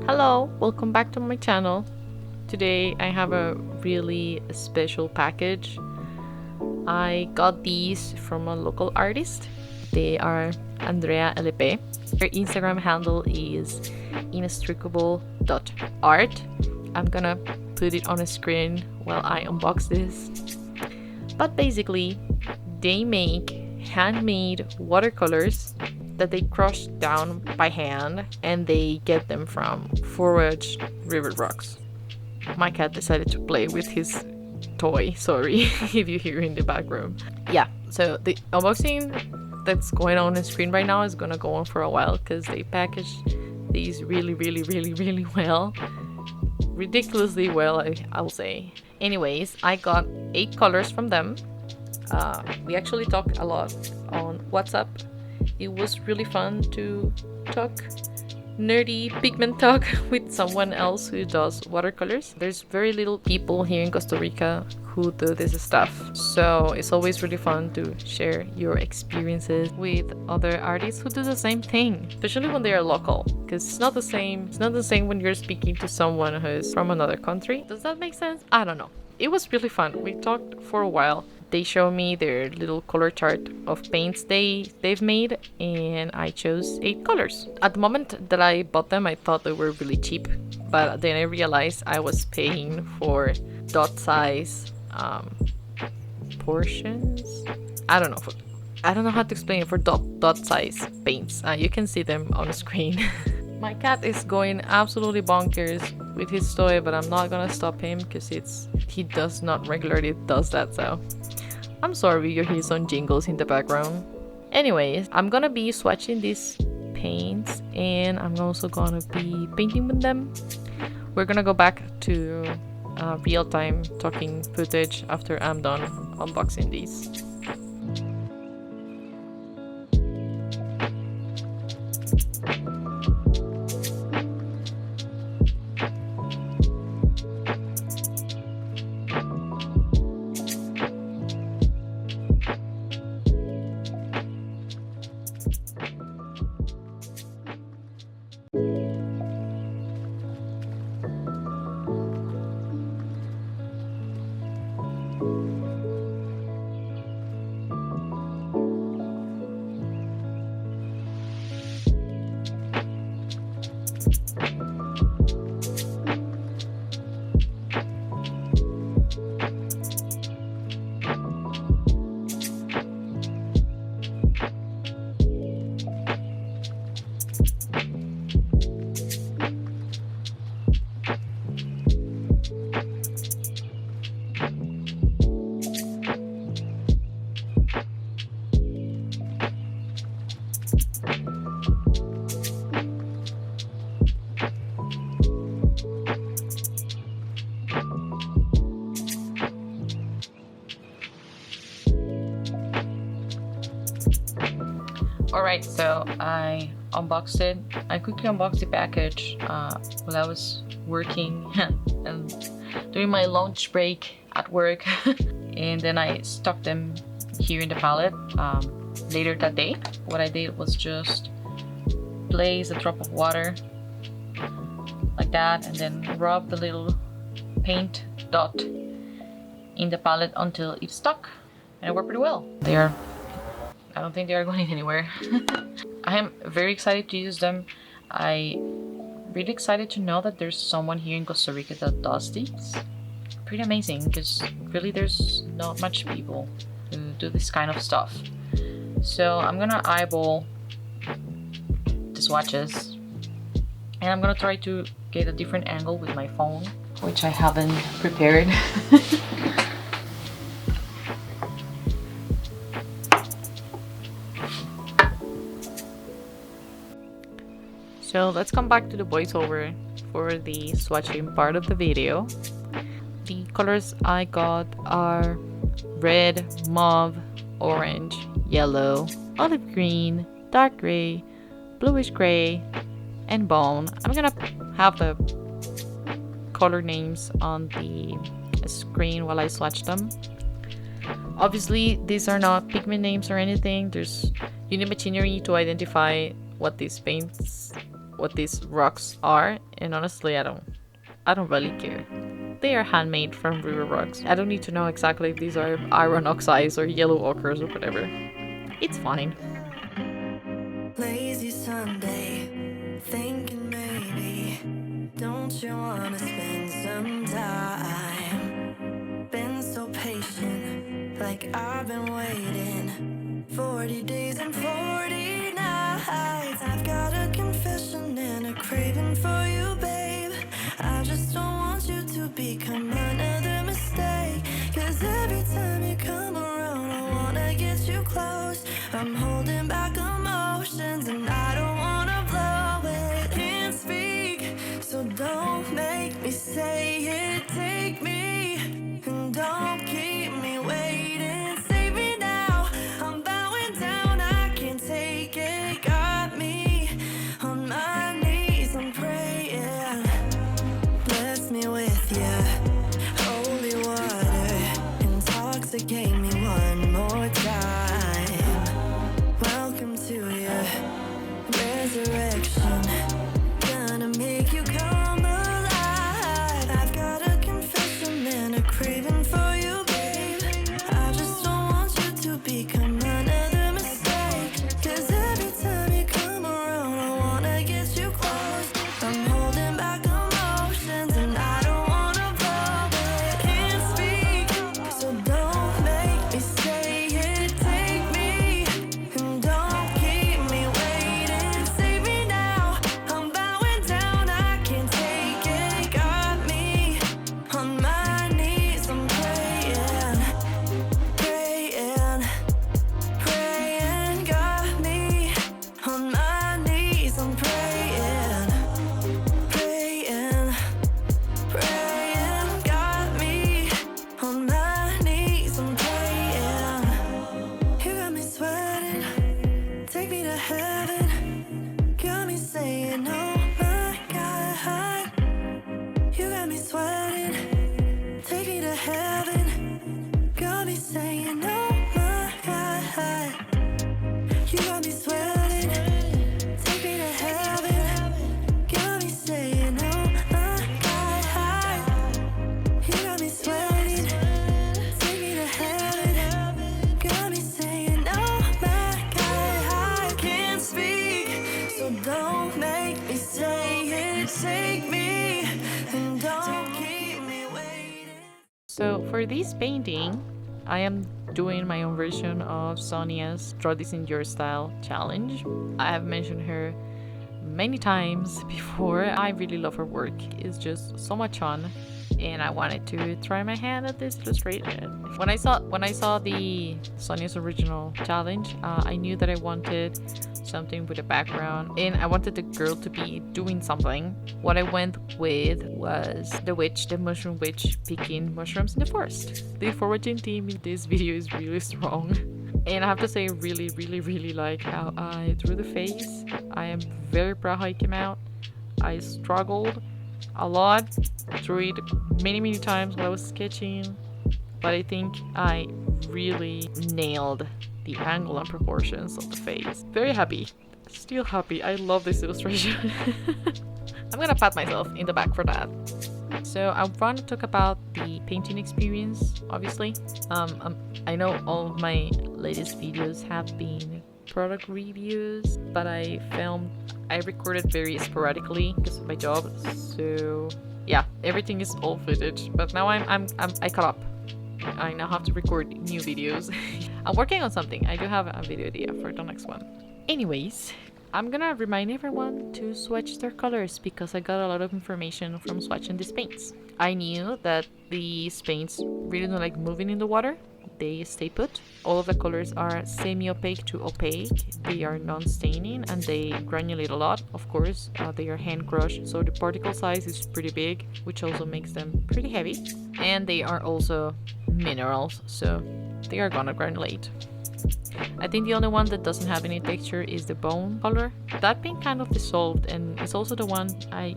Hello, welcome back to my channel. Today I have a really special package. I got these from a local artist. They are Andrea Elepé. Their Instagram handle is inextricable.art. I'm gonna put it on a screen while I unbox this. But basically, they make handmade watercolors that they crush down by hand, and they get them from foraged river rocks. My cat decided to play with his toy, sorry if you hear in the background. Yeah, so the unboxing that's going on the screen right now is gonna go on for a while because they packaged these really well. Ridiculously well, I'll say. Anyways, I got 8 colors from them. We actually talked a lot on WhatsApp. It was really fun to talk nerdy pigment talk with someone else who does watercolors. There's very little people here in Costa Rica who do this stuff, so it's always really fun to share your experiences with other artists who do the same thing, especially when they are local, because it's not the same when you're speaking to someone who's from another country. Does that make sense? I don't know. It was really fun. We talked for a while. They show me their little color chart of paints they've made, and I chose 8 colors. At the moment that I bought them, I thought they were really cheap, but then I realized I was paying for dot size portions. I don't know how to explain it. For dot size paints. You can see them on the screen. My cat is going absolutely bonkers with his toy, but I'm not gonna stop him because he does not regularly does that, so I'm sorry you hear some jingles in the background. Anyways, I'm gonna be swatching these paints, and I'm also gonna be painting with them. We're gonna go back to real-time talking footage after I'm done unboxing these. Alright, so I unboxed it. I quickly unboxed the package while I was working and during my lunch break at work. And then I stuck them here in the palette later that day. What I did was just place a drop of water like that, and then rub the little paint dot in the palette until it stuck, and it worked pretty well. I don't think they are going anywhere. I am very excited to use them. I'm really excited to know that there's someone here in Costa Rica that does these. Pretty amazing, because really there's not much people who do this kind of stuff. So I'm gonna eyeball the swatches, and I'm gonna try to get a different angle with my phone, which I haven't prepared. So let's come back to the voiceover for the swatching part of the video. The colors I got are red, mauve, orange, yellow, olive green, dark gray, bluish gray, and bone. I'm gonna have the color names on the screen while I swatch them. Obviously, these are not pigment names or anything. You need machinery to identify what what these rocks are, and honestly I don't really care. They are handmade from river rocks. I don't need to know exactly if these are iron oxides or yellow ochres or whatever. It's fine. Lazy Sunday, thinking maybe, don't you wanna spend some time? Been so patient, like I've been waiting 40 days and 40 nights. I've got a confession and a craving for you, babe. I just don't want you to become another mistake. Cause every time you come around, I wanna get you close. I'm holding back emotions and I don't wanna blow it. Can't speak, so don't make me say it. Take me and don't keep me waiting. Save me now, I'm bowing down, I can't take it. Got me on my knees, I'm praying. Bless me with ya, holy water, intoxicate me one more time. Welcome to your resurrection, gonna make you come alive. I've got a confession and a craving for you, babe. I just don't want you to become another mistake. Cause every time you come around, I wanna get you close. I'm holding back emotions and I don't wanna blow it. Can't speak, so don't make me say it. Take me and don't keep me waiting. Save me now, I'm bowing down, I can't take it. Got me on my knees, I'm praying, praying, praying. Got me on my knees, I'm praying, praying, praying. Got me on my knees, I'm praying. You got me sweating, take me to heaven. Got me saying, oh my God. You got me sweating, take me to heaven. Got me saying, oh my God. You got me sweating, take me to heaven. Got me saying, oh my God. You got me sweating, take me to heaven. Got me saying, oh my God. Can't speak, so don't make me say it. Take me and don't keep me waiting. So for this painting, I am doing my own version of Sonia's Draw This in Your Style challenge. I have mentioned her many times before. I really love her work. It's just so much fun, and I wanted to try my hand at this illustration. When I saw the Sonia's original challenge, I knew that I wanted something with a background and I wanted the girl to be doing something. What I went with was the mushroom witch picking mushrooms in the forest. The foraging team in this video is really strong. And I have to say, I really like how I drew the face. I am very proud how it came out. I struggled a lot, drew it many times while I was sketching, but I think I really nailed the angle and proportions of the face. Very happy. Still happy. I love this illustration. I'm gonna pat myself in the back for that. So I want to talk about the painting experience, obviously. I know all of my latest videos have been product reviews, but I recorded very sporadically because of my job. So yeah, everything is all footage. But now I caught up. I now have to record new videos. I'm working on something. I do have a video idea for the next one. Anyways, I'm gonna remind everyone to swatch their colors because I got a lot of information from swatching these paints. I knew that these paints really don't like moving in the water. They stay put. All of the colors are semi-opaque to opaque. They are non-staining and they granulate a lot. Of course, they are hand crushed, so the particle size is pretty big, which also makes them pretty heavy. And they are also minerals, so they are gonna granulate. I think the only one that doesn't have any texture is the bone color. That paint kind of dissolved, and it's also the one I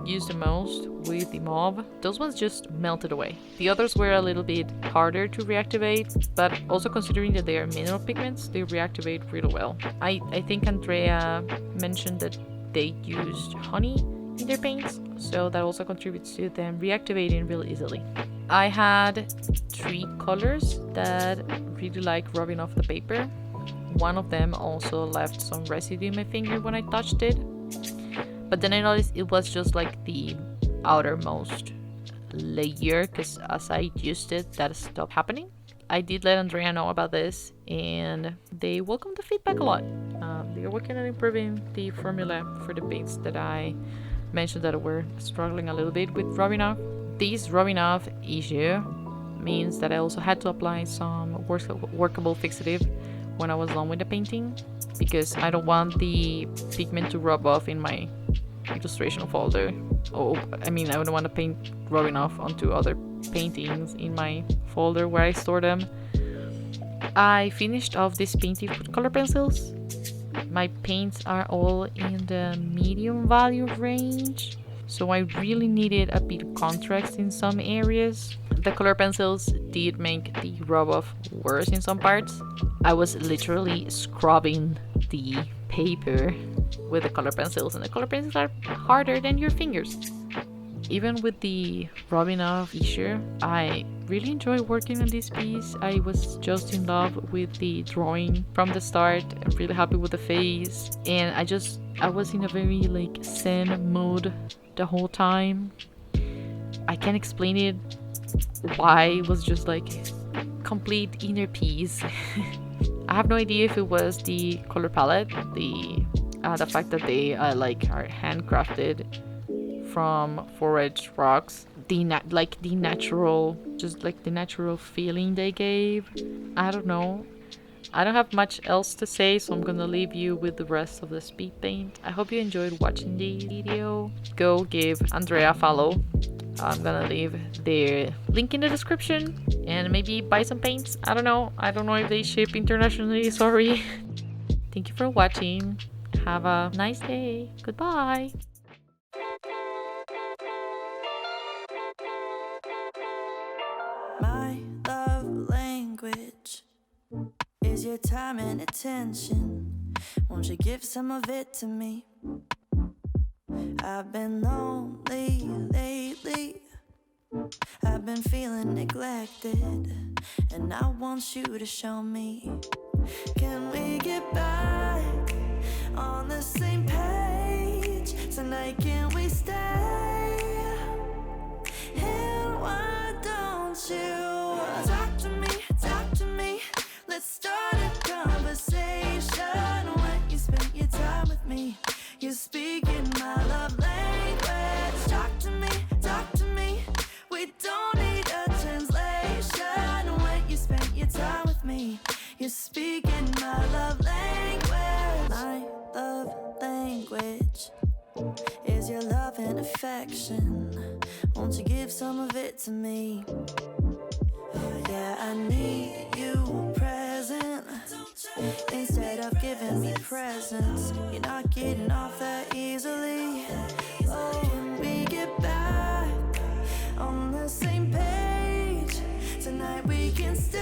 used the most with the mauve. Those ones just melted away. The others were a little bit harder to reactivate, but also considering that they are mineral pigments, they reactivate really well. I think Andrea mentioned that they used honey in their paints, so that also contributes to them reactivating really easily. I had 3 colors that really like rubbing off the paper. One of them also left some residue in my finger when I touched it, but then I noticed it was just like the outermost layer, because as I used it, that stopped happening. I did let Andrea know about this, and they welcomed the feedback a lot. They are working on improving the formula for the paints that I mentioned that were struggling a little bit with rubbing off. This rubbing off issue means that I also had to apply some workable fixative when I was done with the painting, because I don't want the pigment to rub off in my illustration folder. I don't want the paint rubbing off onto other paintings in my folder where I store them. I finished off this painting with color pencils. My paints are all in the medium value range, so I really needed a bit of contrast in some areas. The color pencils did make the rub off worse in some parts. I was literally scrubbing the paper with the color pencils, and the color pencils are harder than your fingers. Even with the rubbing off issue, I really enjoy working on this piece. I was just in love with the drawing from the start. I'm really happy with the face, and I was in a very like zen mood the whole time. I can't explain it why. It was just like complete inner peace. I have no idea if it was the color palette, the fact that they are handcrafted from foraged rocks, the natural feeling they gave. I don't know. I don't have much else to say, so I'm gonna leave you with the rest of the speed paint. I hope you enjoyed watching the video. Go give Andrea a follow. I'm gonna leave the link in the description, and maybe buy some paints. I don't know if they ship internationally, sorry. Thank you for watching. Have a nice day. Goodbye. My love language is your time and attention. Won't you give some of it to me? I've been lonely lately. I've been feeling neglected, and I want you to show me. Can we get back on the same page tonight? Can we stay? And why don't you talk to me? Let's start a conversation. When you spend your time with me, you're speaking my love language. Talk to me. We don't need a translation. When you spend your time with me, you're speaking my love language. My love language is your love and affection. Won't you give some of it to me? Yeah, I need you present instead of giving me presents. You're not getting off that easily. Oh, can we get back on the same page tonight? We can stay.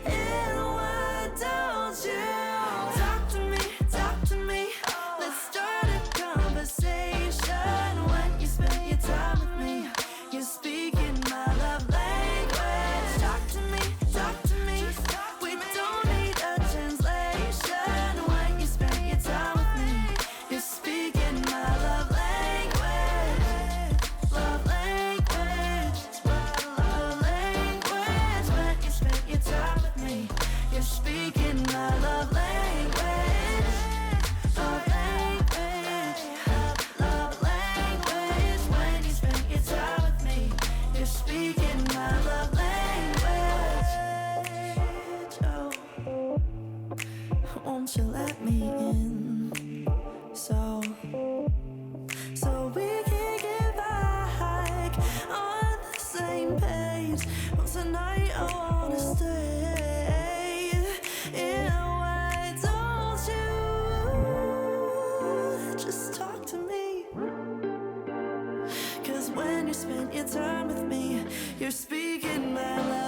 And why don't you talk to me? Let's start a conversation. When you spend your time with me, you're speaking my love language. Talk to me. We don't need a translation. When you spend your time with me, you're speaking my love language. Love language. Love language. When you spend your time with me, you're speaking my love language. Love language. Love language. When you spend your time with me, you're speaking my love language. Oh, won't you let me in? So we can get back on the same page. Well, tonight I wanna stay. And why don't you just talk to me? 'Cause when you spend your time with me, you're speaking my love.